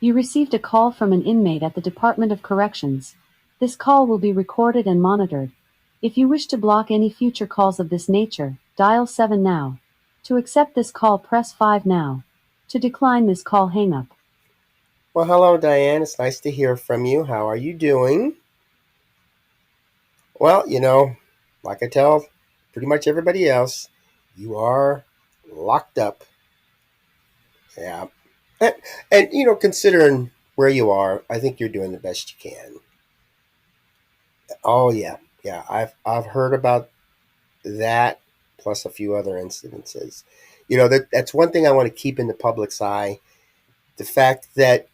You received a call from an inmate at the Department of Corrections. This call will be recorded and monitored. If you wish to block any future calls of this nature, dial 7 now. To accept this call, press 5 now. To decline this call, hang up. Well, hello, Diane. It's nice to hear from you. How are you doing? Well, like I tell pretty much everybody else, you are locked up. Yeah. And considering where you are, I think you're doing the best you can. Oh, yeah. Yeah. I've heard about that plus a few other incidences. That's one thing I want to keep in the public's eye. The fact that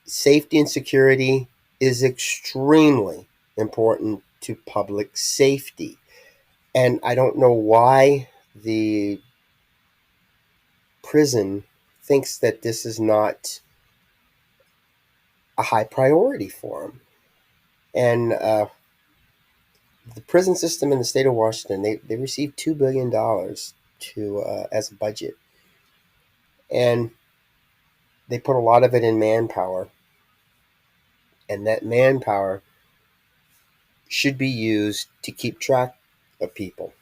safety and security is extremely important to public safety. And I don't know why the prison thinks that this is not a high priority for them. And the prison system in the state of Washington, they received $2 billion to as a budget. And they put a lot of it in manpower. And that manpower should be used to keep track of people.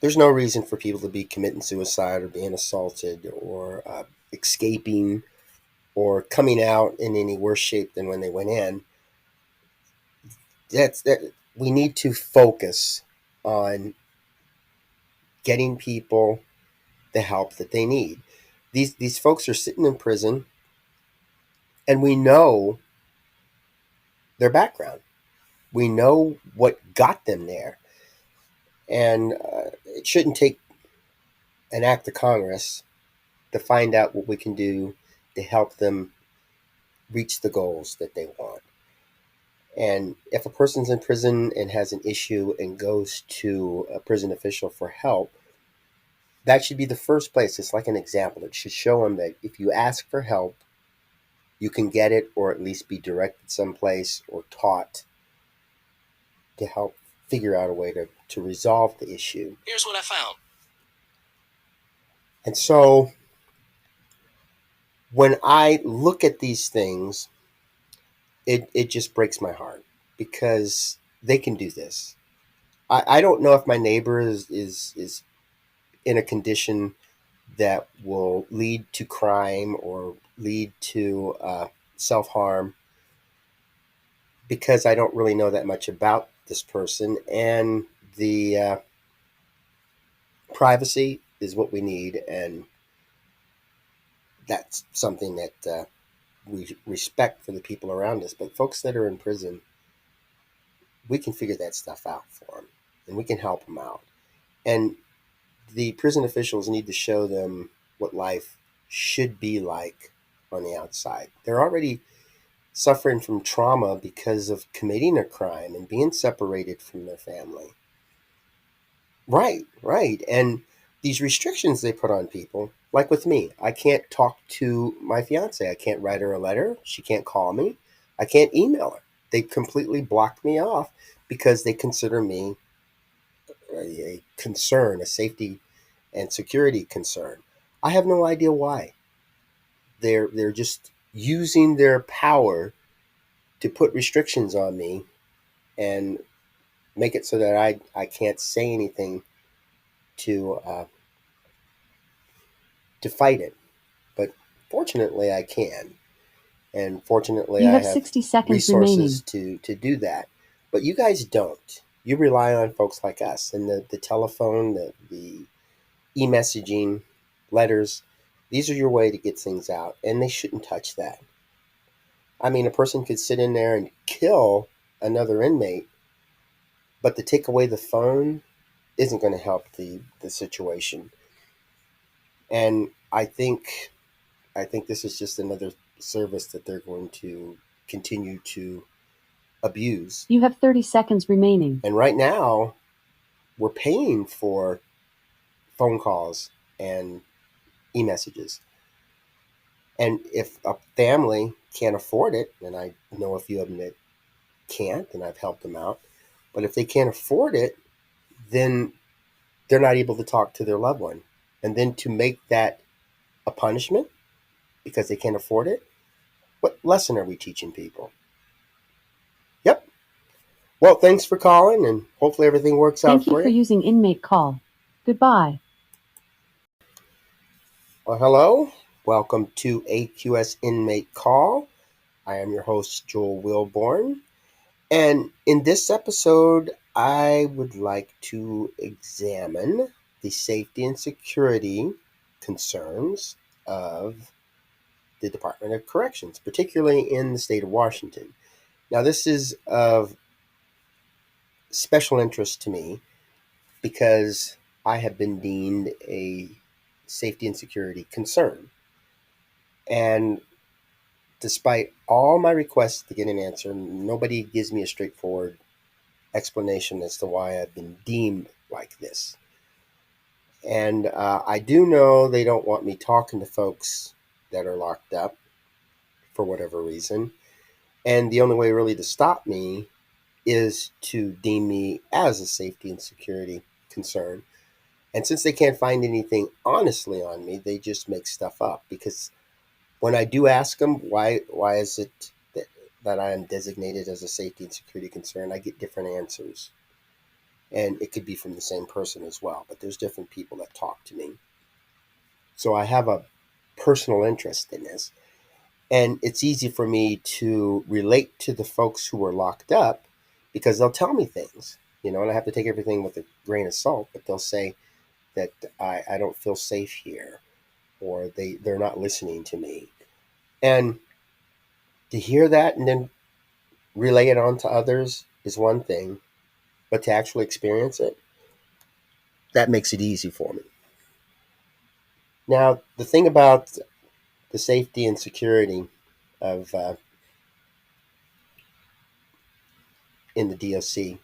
There's no reason for people to be committing suicide or being assaulted or escaping or coming out in any worse shape than when they went in. That we need to focus on getting people the help that they need. These folks are sitting in prison, and we know their background. We know what got them there, and it shouldn't take an act of Congress to find out what we can do to help them reach the goals that they want. And if a person's in prison and has an issue and goes to a prison official for help, that should be the first place. It's like an example. It should show them that if you ask for help, you can get it, or at least be directed someplace or taught to help figure out a way to resolve the issue. Here's what I found. And so when I look at these things, it just breaks my heart because they can do this. I don't know if my neighbor is in a condition that will lead to crime or lead to self-harm, because I don't really know that much about this person, and the privacy is what we need, and that's something that we respect for the people around us. But folks that are in prison, we can figure that stuff out for them, and we can help them out. And the prison officials need to show them what life should be like on the outside. They're already suffering from trauma because of committing a crime and being separated from their family. Right, right. And these restrictions they put on people, like with me, I can't talk to my fiance. I can't write her a letter. She can't call me. I can't email her. They completely blocked me off because they consider me a concern, a safety and security concern. I have no idea why. They're just using their power to put restrictions on me and make it so that I can't say anything to fight it. But fortunately, I can, and fortunately, You I have have 60 seconds resources remaining. to do that. But you guys don't. You rely on folks like us, and the telephone, the e-messaging, letters. These are your way to get things out, and they shouldn't touch that. I mean, a person could sit in there and kill another inmate, but to take away the phone isn't going to help the situation. And I think this is just another service that they're going to continue to abuse. You have 30 seconds remaining. And right now, we're paying for phone calls and e-messages. And if a family can't afford it, and I know a few of them that can't, and I've helped them out, but if they can't afford it, then they're not able to talk to their loved one. And then to make that A punishment because they can't afford it? What lesson are we teaching people? Yep. Well, thanks for calling, and hopefully everything works out Thank you for for you. using inmate call. Goodbye. Well, hello. Welcome to AQS Inmate Call. I am your host, Joel Wilborn. And in this episode, I would like to examine the safety and security concerns of the Department of Corrections, particularly in the state of Washington. Now, this is of special interest to me because I have been deemed a safety and security concern. And despite all my requests to get an answer, nobody gives me a straightforward explanation as to why I've been deemed like this. And I do know they don't want me talking to folks that are locked up for whatever reason. And the only way really to stop me is to deem me as a safety and security concern. And since they can't find anything honestly on me, they just make stuff up. Because when I do ask them why is it that I am designated as a safety and security concern, I get different answers. And it could be from the same person as well, but there's different people that talk to me. So I have a personal interest in this. And it's easy for me to relate to the folks who are locked up because they'll tell me things, and I have to take everything with a grain of salt, but they'll say that I don't feel safe here, or they're not listening to me. And to hear that and then relay it on to others is one thing, but to actually experience it, that makes it easy for me. Now, the thing about the safety and security of in the DOC,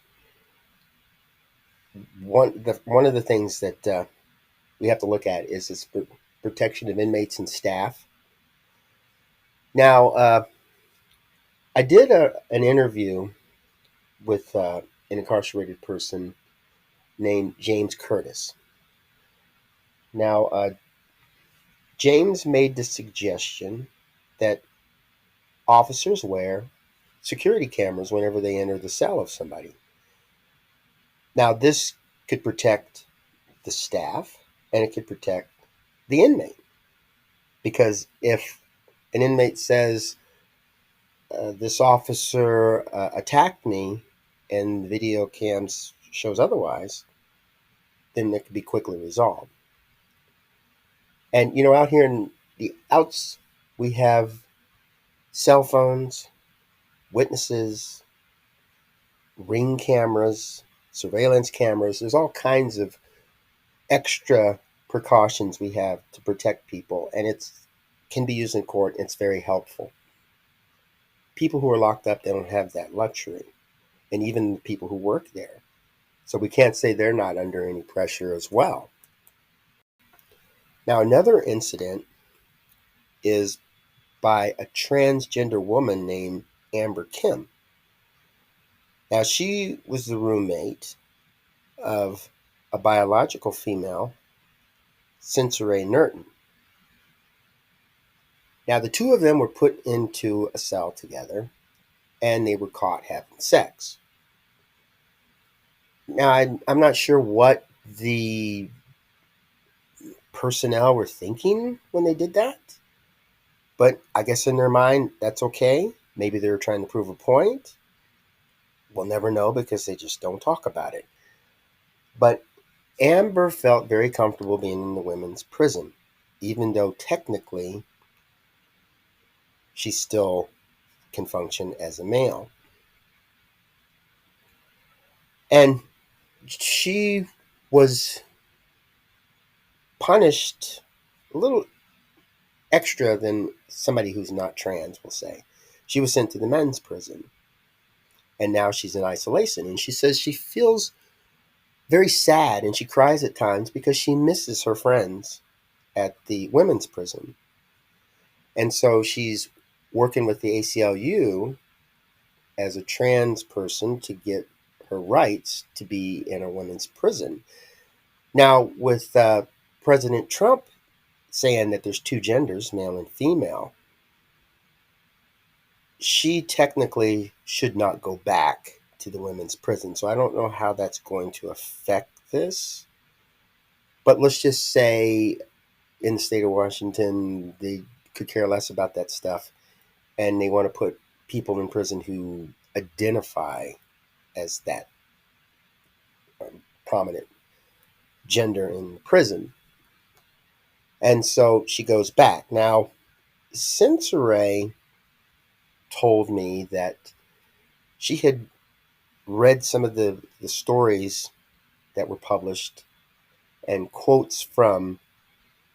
one of the things that we have to look at is this protection of inmates and staff. Now, I did an interview with an incarcerated person named James Curtis. Now, James made the suggestion that officers wear security cameras whenever they enter the cell of somebody. Now, this could protect the staff and it could protect the inmate. Because if an inmate says, this officer attacked me and the video cams shows otherwise, then it could be quickly resolved. And, out here in the outs, we have cell phones, witnesses, ring cameras, surveillance cameras. There's all kinds of extra precautions we have to protect people, and it can be used in court. And it's very helpful. People who are locked up, they don't have that luxury, and even the people who work there. So we can't say they're not under any pressure as well. Now, another incident is by a transgender woman named Amber Kim. Now, she was the roommate of a biological female, Sensore Nerton. Now, the two of them were put into a cell together, and they were caught having sex. Now, I'm not sure what the personnel were thinking when they did that, but I guess in their mind, that's okay. Maybe they were trying to prove a point. We'll never know because they just don't talk about it. But Amber felt very comfortable being in the women's prison, even though technically she still can function as a male. And she was punished a little extra than somebody who's not trans will say. She was sent to the men's prison, and now she's in isolation. And she says she feels very sad and she cries at times because she misses her friends at the women's prison. And so she's working with the ACLU as a trans person to get her rights to be in a women's prison. Now, with President Trump saying that there's two genders, male and female, she technically should not go back to the women's prison. So I don't know how that's going to affect this. But let's just say in the state of Washington, they could care less about that stuff, and they want to put people in prison who identify as that prominent gender in prison. And so she goes back. Now, Sensore told me that she had read some of the stories that were published and quotes from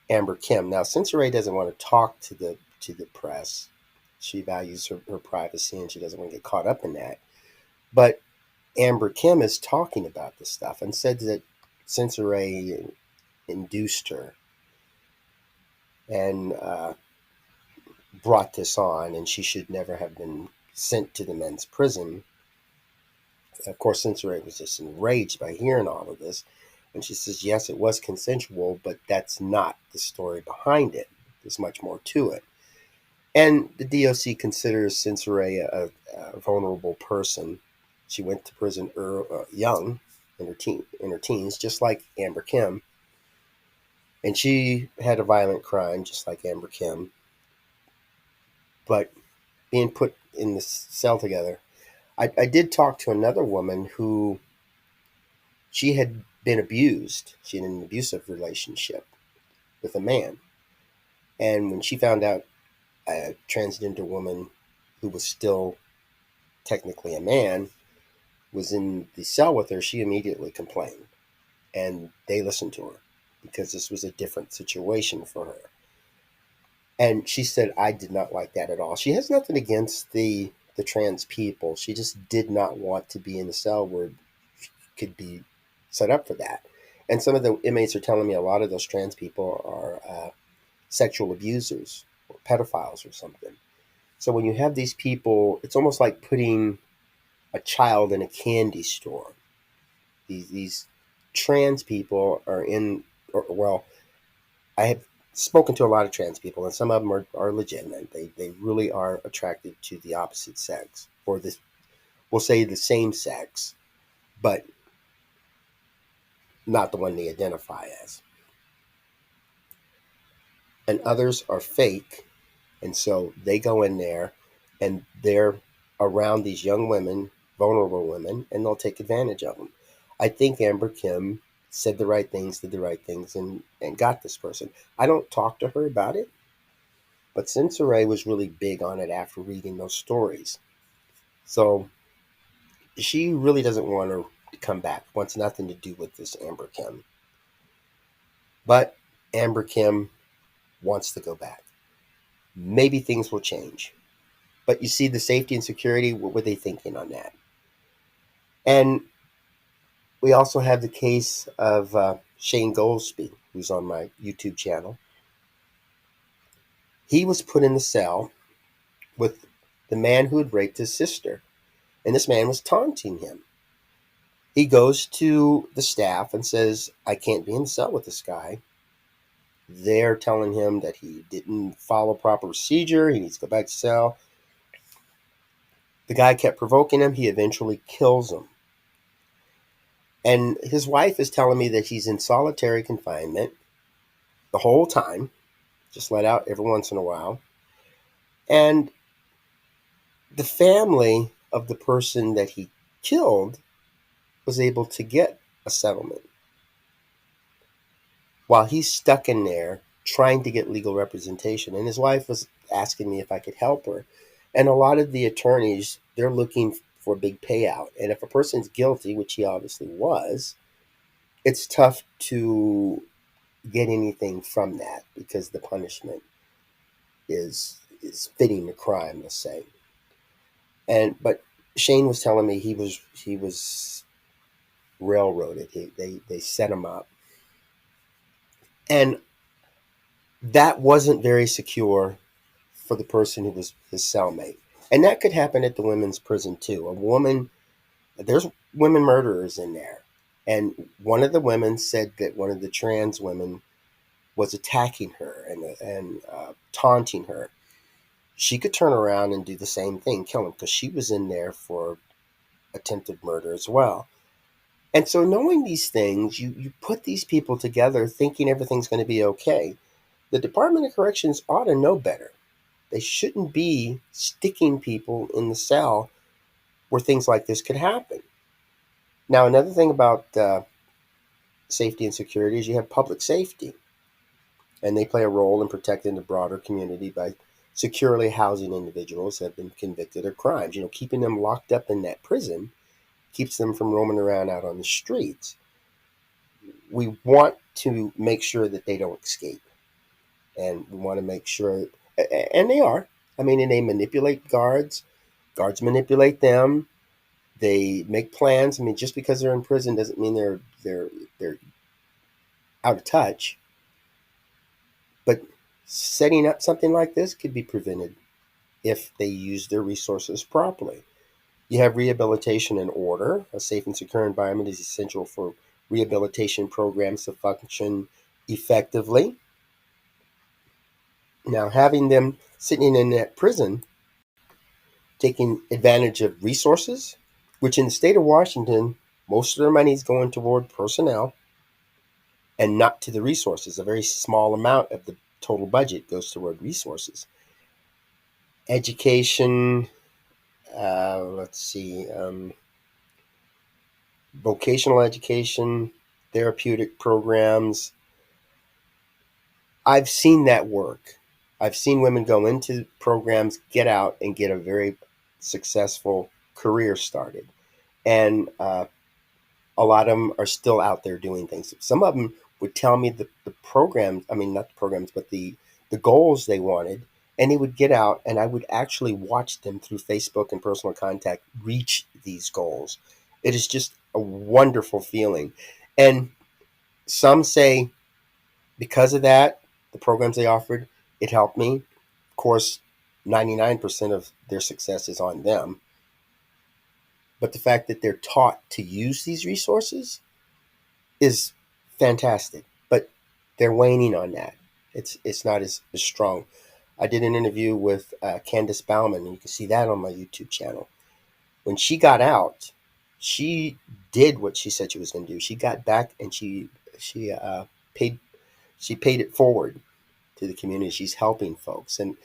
Amber Kim. Now, Sensore doesn't want to talk to the press. She values her privacy and she doesn't want to get caught up in that. But Amber Kim is talking about this stuff and said that Sensore induced her and brought this on, and she should never have been sent to the men's prison. Of course, Sensore was just enraged by hearing all of this. And she says, yes, it was consensual, but that's not the story behind it. There's much more to it. And the DOC considers Sensore a vulnerable person. She went to prison young, in her teens, just like Amber Kim. And she had a violent crime, just like Amber Kim. But being put in the cell together, I did talk to another woman who she had been abused. She had an abusive relationship with a man. And when she found out a transgender woman who was still technically a man was in the cell with her, she immediately complained. And they listened to her because this was a different situation for her. And she said, I did not like that at all. She has nothing against the trans people. She just did not want to be in the cell where she could be set up for that. And some of the inmates are telling me a lot of those trans people are sexual abusers or pedophiles or something. So when you have these people, it's almost like putting a child in a candy store. These trans people are in, or, well, I have spoken to a lot of trans people, and some of them are legitimate. They really are attracted to the opposite sex, or this, we'll say the same sex, but not the one they identify as. And others are fake, and so they go in there and they're around these young women, vulnerable women, and they'll take advantage of them. I think Amber Kim said the right things, did the right things, and got this person. I don't talk to her about it, but Sensore was really big on it after reading those stories. So she really doesn't want to come back, wants nothing to do with this Amber Kim. But Amber Kim wants to go back. Maybe things will change. But you see the safety and security, what were they thinking on that? And we also have the case of Shane Goldsby, who's on my YouTube channel. He was put in the cell with the man who had raped his sister, and this man was taunting him. He goes to the staff and says, I can't be in the cell with this guy. They're telling him that he didn't follow proper procedure, he needs to go back to cell. The guy kept provoking him. He eventually kills him. And his wife is telling me that he's in solitary confinement the whole time, just let out every once in a while. And the family of the person that he killed was able to get a settlement while he's stuck in there trying to get legal representation. And his wife was asking me if I could help her. And a lot of the attorneys, they're looking for a big payout. And if a person's guilty, which he obviously was, it's tough to get anything from that because the punishment is fitting the crime, let's say. But Shane was telling me he was railroaded. They set him up, and that wasn't very secure for the person who was his cellmate. And that could happen at the women's prison too. There's women murderers in there, and one of the women said that one of the trans women was attacking her and taunting her, she could turn around and do the same thing, kill him, because she was in there for attempted murder as well. And so, knowing these things, you put these people together thinking everything's going to be okay. The Department of Corrections ought to know better. They shouldn't be sticking people in the cell where things like this could happen. Now, another thing about safety and security is you have public safety, and they play a role in protecting the broader community by securely housing individuals that have been convicted of crimes. Keeping them locked up in that prison keeps them from roaming around out on the streets. We want to make sure that they don't escape, and we want to make sure, and they are. I mean, and they manipulate guards manipulate them. They make plans. I mean, just because they're in prison doesn't mean they're out of touch. But setting up something like this could be prevented if they use their resources properly. You have rehabilitation and order. A safe and secure environment is essential for rehabilitation programs to function effectively. Now, having them sitting in that prison, taking advantage of resources, which in the state of Washington, most of their money is going toward personnel and not to the resources. A very small amount of the total budget goes toward resources. Education, let's see, vocational education, therapeutic programs. I've seen that work. I've seen women go into programs, get out, and get a very successful career started. And a lot of them are still out there doing things. Some of them would tell me the programs, I mean, not the programs, but the goals they wanted. And they would get out, and I would actually watch them through Facebook and personal contact reach these goals. It is just a wonderful feeling. And some say because of that, the programs they offered, it helped me. Of course, 99% of their success is on them. But the fact that they're taught to use these resources is fantastic. But they're waning on that. It's not as strong. I did an interview with Candace Bauman, and you can see that on my YouTube channel. When she got out, she did what she said she was going to do. She got back and she paid she paid it forward to the community. She's helping folks, and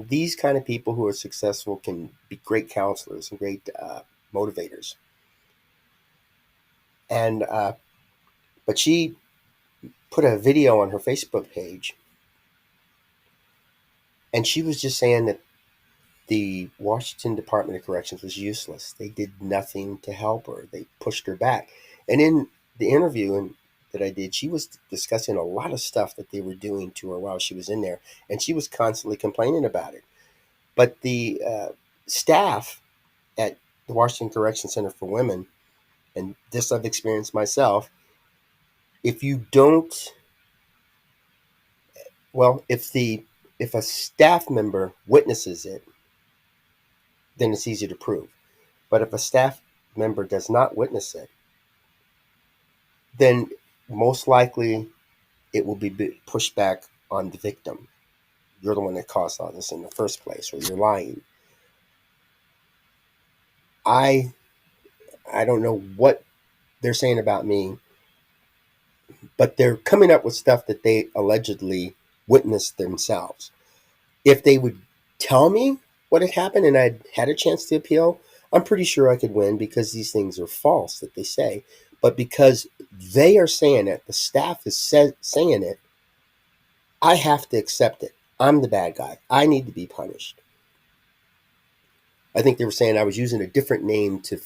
these kind of people who are successful can be great counselors and great motivators. And but she put a video on her Facebook page, and she was just saying that the Washington Department of Corrections was useless. They did nothing to help her. They pushed her back. And in the interview that I did, she was discussing a lot of stuff that they were doing to her while she was in there, and she was constantly complaining about it. But the staff at the Washington Correction Center for Women, and this I've experienced myself, if you don't, well, if a staff member witnesses it, then it's easy to prove. But if a staff member does not witness it, then most likely it will be pushed back on the victim. You're the one that caused all this in the first place, or you're lying. I I don't know what they're saying about me, but they're coming up with stuff that they allegedly witnessed themselves. If they would tell me what had happened and I'd had a chance to appeal, I'm pretty sure I could win because these things are false that they say. But because they are saying it, the staff is saying it, I have to accept it. I'm the bad guy. I need to be punished. I think they were saying I was using a different name to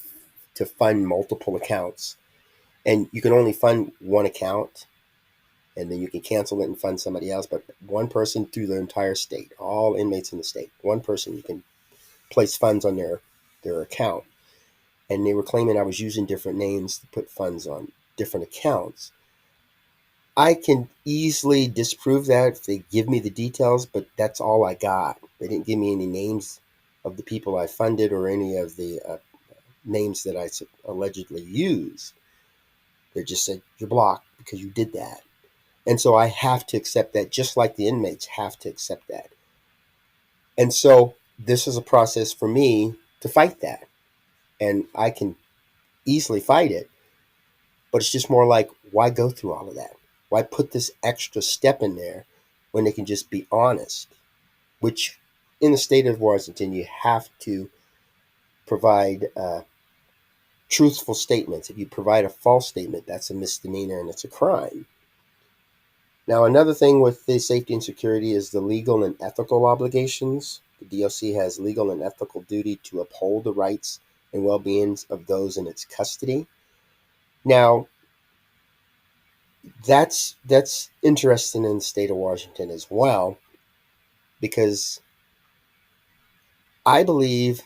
fund multiple accounts, and you can only fund one account, and then you can cancel it and fund somebody else. But one person through the entire state, all inmates in the state, one person you can place funds on their account. And they were claiming I was using different names to put funds on different accounts. I can easily disprove that if they give me the details, but that's all I got. They didn't give me any names of the people I funded or any of the names that I allegedly used. They just said, you're blocked because you did that. And so I have to accept that, just like the inmates have to accept that. And so this is a process for me to fight that. And I can easily fight it, but it's just more like, why go through all of that? Why put this extra step in there when they can just be honest? Which, in the state of Washington, you have to provide truthful statements. If you provide a false statement, that's a misdemeanor and it's a crime. Now, another thing with the safety and security is the legal and ethical obligations. The DOC has legal and ethical duty to uphold the rights and well-being of those in its custody. Now, that's interesting in the state of Washington as well, because I believe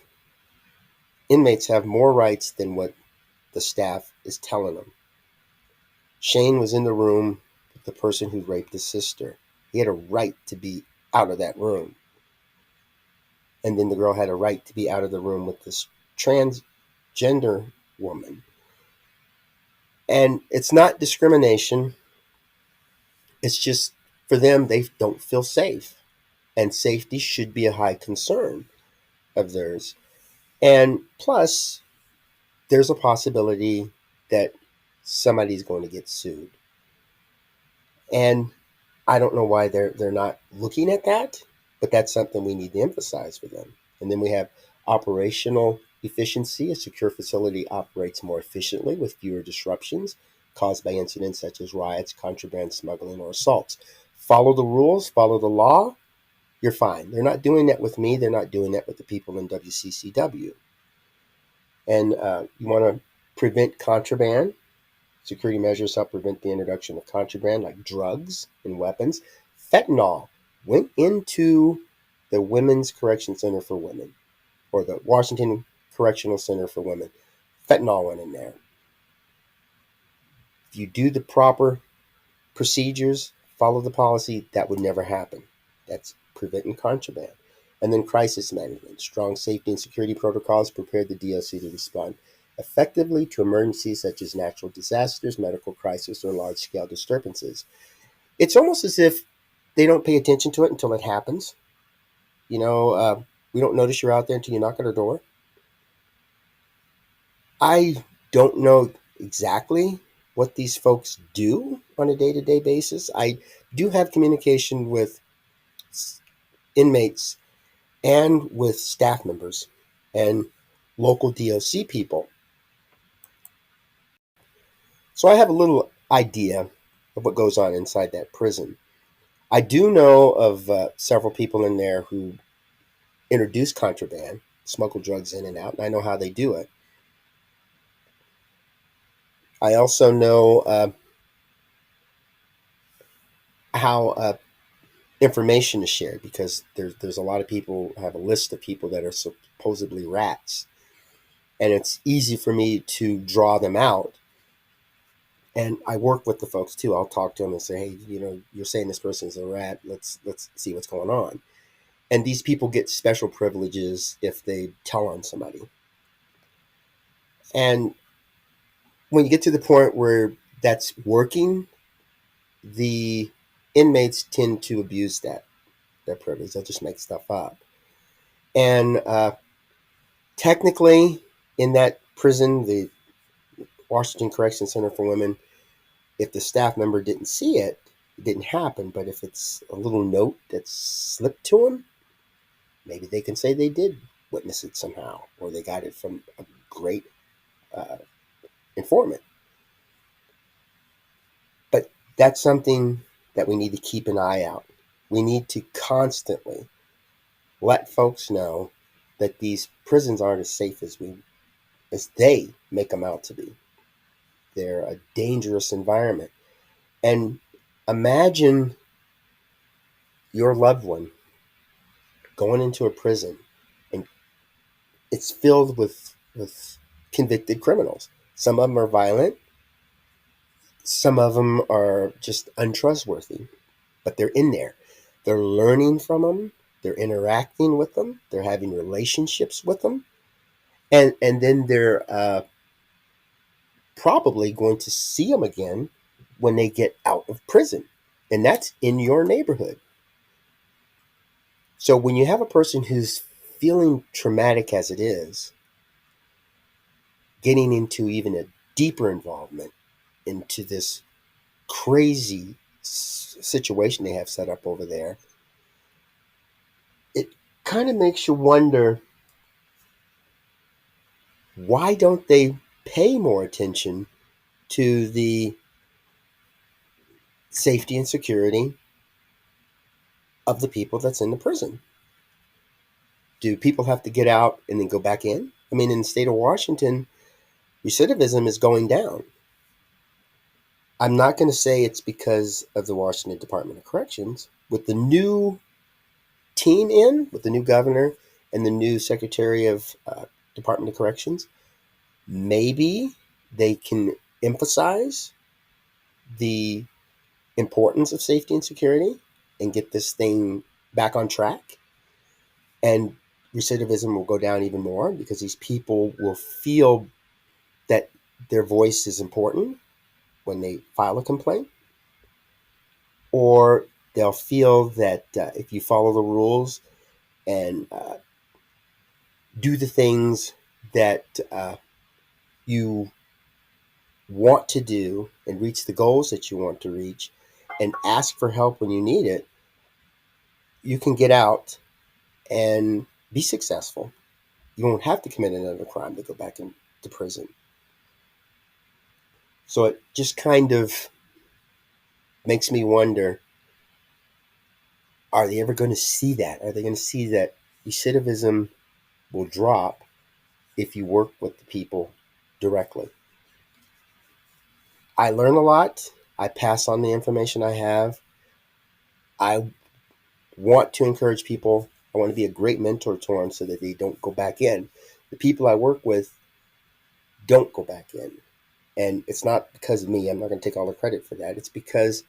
inmates have more rights than what the staff is telling them. Shane was in the room with the person who raped his sister. He had a right to be out of that room. And then the girl had a right to be out of the room with this transgender woman. And it's not discrimination. It's just, for them, they don't feel safe. And safety should be a high concern of theirs. And plus, there's a possibility that somebody's going to get sued. And I don't know why they're not looking at that, but that's something we need to emphasize for them. And then we have operational efficiency. A secure facility operates more efficiently with fewer disruptions caused by incidents such as riots, contraband smuggling, or assaults. Follow the rules, follow the law, you're fine. They're not doing that with me. They're not doing that with the people in WCCW. And you want to prevent contraband. Security measures help prevent the introduction of contraband like drugs and weapons. Fentanyl went into the Women's Correction Center for Women, or the Washington Correctional Center for Women. Fentanyl went in there. If you do the proper procedures, follow the policy, that would never happen. That's preventing contraband. And then crisis management. Strong safety and security protocols prepared the DOC to respond effectively to emergencies such as natural disasters, medical crisis, or large-scale disturbances. It's almost as if they don't pay attention to it until it happens. We don't notice you're out there until you knock at our door. I don't know exactly what these folks do on a day-to-day basis. I do have communication with inmates and with staff members and local DOC people. So I have a little idea of what goes on inside that prison. I do know of several people in there who introduce contraband, smuggle drugs in and out, and I know how they do it. I also know how information is shared, because there's a lot of people, have a list of people that are supposedly rats, and it's easy for me to draw them out. And I work with the folks too. I'll talk to them and say, hey, you're saying this person's a rat. Let's see what's going on. And these people get special privileges if they tell on somebody. And when you get to the point where that's working, the inmates tend to abuse that privilege. They'll just make stuff up. And technically, in that prison, the Washington Correction Center for Women, if the staff member didn't see it, it didn't happen. But if it's a little note that's slipped to them, maybe they can say they did witness it somehow, or they got it from a great informant. But that's something that we need to keep an eye out. We need to constantly let folks know that these prisons aren't as safe as they make them out to be. They're a dangerous environment. And imagine your loved one going into a prison, and it's filled with convicted criminals. Some of them are violent. Some of them are just untrustworthy, but they're in there. They're learning from them. They're interacting with them. They're having relationships with them. And then they're probably going to see them again when they get out of prison. And that's in your neighborhood. So when you have a person who's feeling traumatic as it is, getting into even a deeper involvement into this crazy situation they have set up over there, it kind of makes you wonder, why don't they pay more attention to the safety and security of the people that's in the prison? Do people have to get out and then go back in? I mean, in the state of Washington, recidivism is going down. I'm not going to say it's because of the Washington Department of Corrections. With the new team in, with the new governor and the new secretary of Department of Corrections, maybe they can emphasize the importance of safety and security and get this thing back on track. And recidivism will go down even more because these people will feel that their voice is important when they file a complaint, or they'll feel that if you follow the rules and do the things that you want to do and reach the goals that you want to reach and ask for help when you need it, you can get out and be successful. You won't have to commit another crime to go back into prison. So it just kind of makes me wonder, are they ever going to see that? Are they going to see that recidivism will drop if you work with the people directly? I learn a lot. I pass on the information I have. I want to encourage people. I want to be a great mentor to them so that they don't go back in. The people I work with don't go back in. And it's not because of me. I'm not going to take all the credit for that. It's because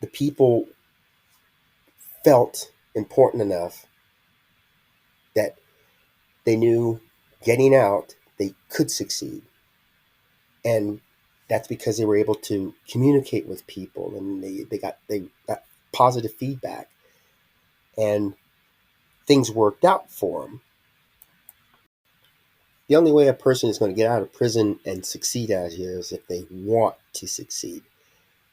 the people felt important enough that they knew getting out, they could succeed. And that's because they were able to communicate with people, and they got positive feedback, and things worked out for them. The only way a person is going to get out of prison and succeed out here is if they want to succeed.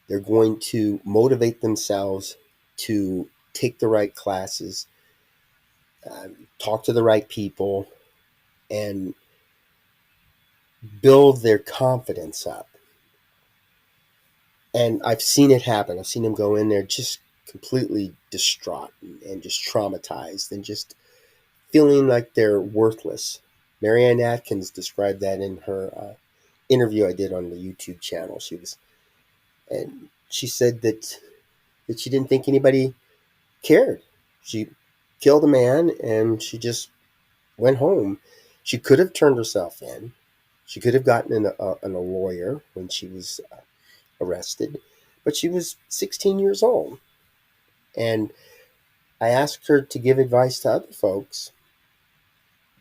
They're going to motivate themselves to take the right classes, talk to the right people, and build their confidence up. And I've seen it happen. I've seen them go in there just completely distraught and just traumatized and just feeling like they're worthless. Marianne Atkins described that in her interview I did on the YouTube channel. She said that she didn't think anybody cared. She killed a man and she just went home. She could have turned herself in. She could have gotten a lawyer when she was arrested, but she was 16 years old. And I asked her to give advice to other folks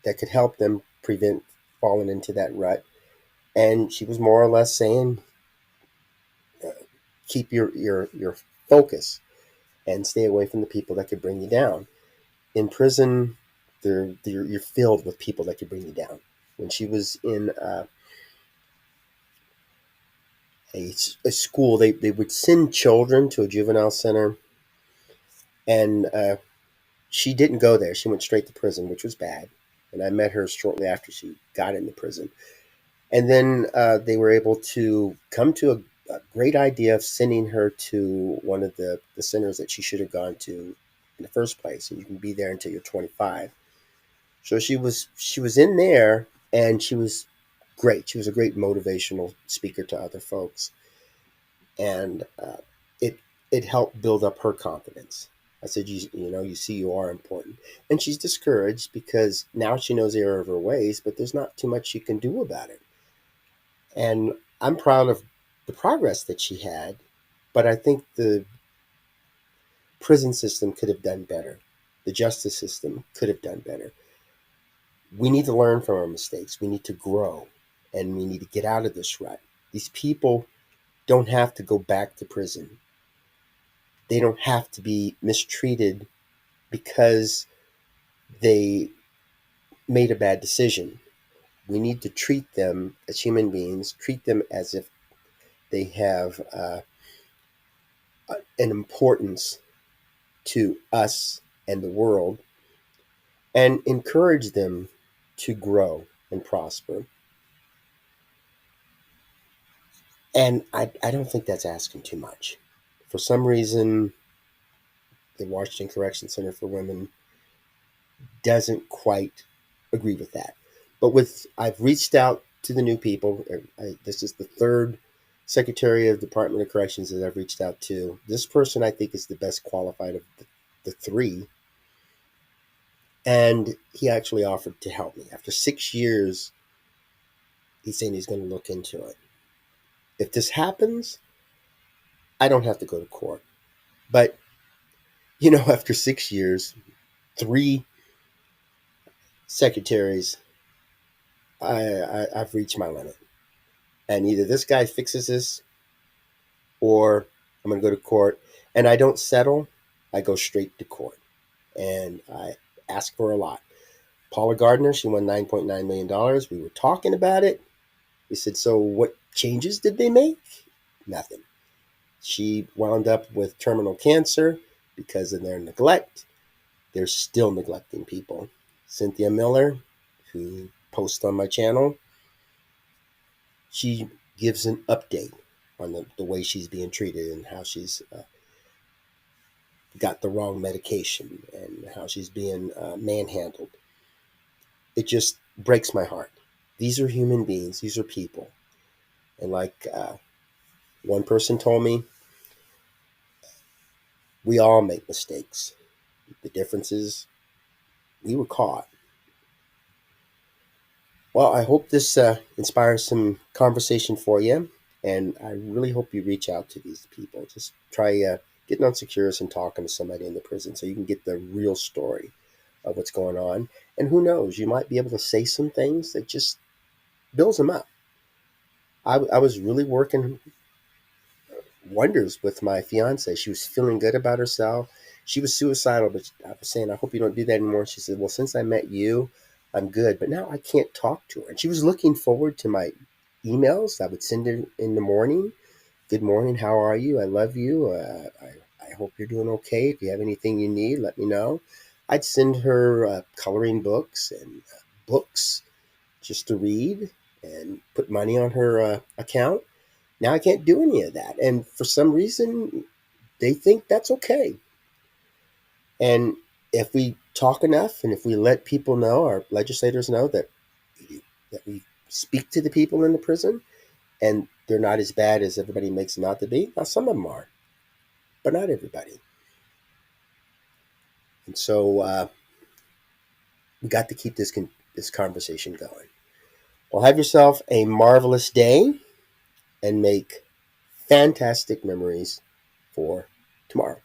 that could help them prevent falling into that rut. And she was more or less saying, keep your focus and stay away from the people that could bring you down. In prison, you're filled with people that could bring you down. When she was in a school, they would send children to a juvenile center, and she didn't go there. She went straight to prison, which was bad. And I met her shortly after she got into prison. And then they were able to come to a great idea of sending her to one of the centers that she should have gone to in the first place. And you can be there until you're 25. So she was in there, and she was great. She was a great motivational speaker to other folks. And it helped build up her confidence. I said, you see, you are important. And she's discouraged because now she knows the error of her ways, but there's not too much she can do about it. And I'm proud of the progress that she had, but I think the prison system could have done better. The justice system could have done better. We need to learn from our mistakes. We need to grow, and we need to get out of this rut. These people don't have to go back to prison. they don't have to be mistreated because they made a bad decision. We need to treat them as human beings, treat them as if they have an importance to us and the world, and encourage them to grow and prosper. And I don't think that's asking too much. For some reason, the Washington Correction Center for Women doesn't quite agree with that. But I've reached out to the new people. This is the third Secretary of Department of Corrections that I've reached out to. This person I think is the best qualified of the three. And he actually offered to help me. After 6 years, he's saying he's going to look into it. If this happens, I don't have to go to court. But, after 6 years, three secretaries, I've reached my limit. And either this guy fixes this or I'm going to go to court. And I don't settle, I go straight to court. And I ask for a lot. Paula Gardner, she won $9.9 million. We were talking about it. We said, so what changes did they make? Nothing. She wound up with terminal cancer because of their neglect. They're still neglecting people. Cynthia Miller, who posts on my channel, she gives an update on the way she's being treated and how she's got the wrong medication and how she's being manhandled. It just breaks my heart. These are human beings. These are people. And like one person told me, we all make mistakes. The difference is we were caught. Well, I hope this inspires some conversation for you. And I really hope you reach out to these people. Just try getting on Securus and talking to somebody in the prison so you can get the real story of what's going on. And who knows, you might be able to say some things that just builds them up. I was really working wonders with my fiance. She was feeling good about herself. She was suicidal, but I was saying, I hope you don't do that anymore. She said, well, since I met you, I'm good. But now I can't talk to her. And she was looking forward to my emails. I would send her in the morning. Good morning. How are you? I love you. I hope you're doing okay. If you have anything you need, let me know. I'd send her coloring books and books just to read and put money on her account. Now I can't do any of that. And for some reason, they think that's okay. And if we talk enough and if we let people know, our legislators know that we speak to the people in the prison and they're not as bad as everybody makes them out to be. Now, some of them are, but not everybody. And so we got to keep this conversation going. Well, have yourself a marvelous day and make fantastic memories for tomorrow.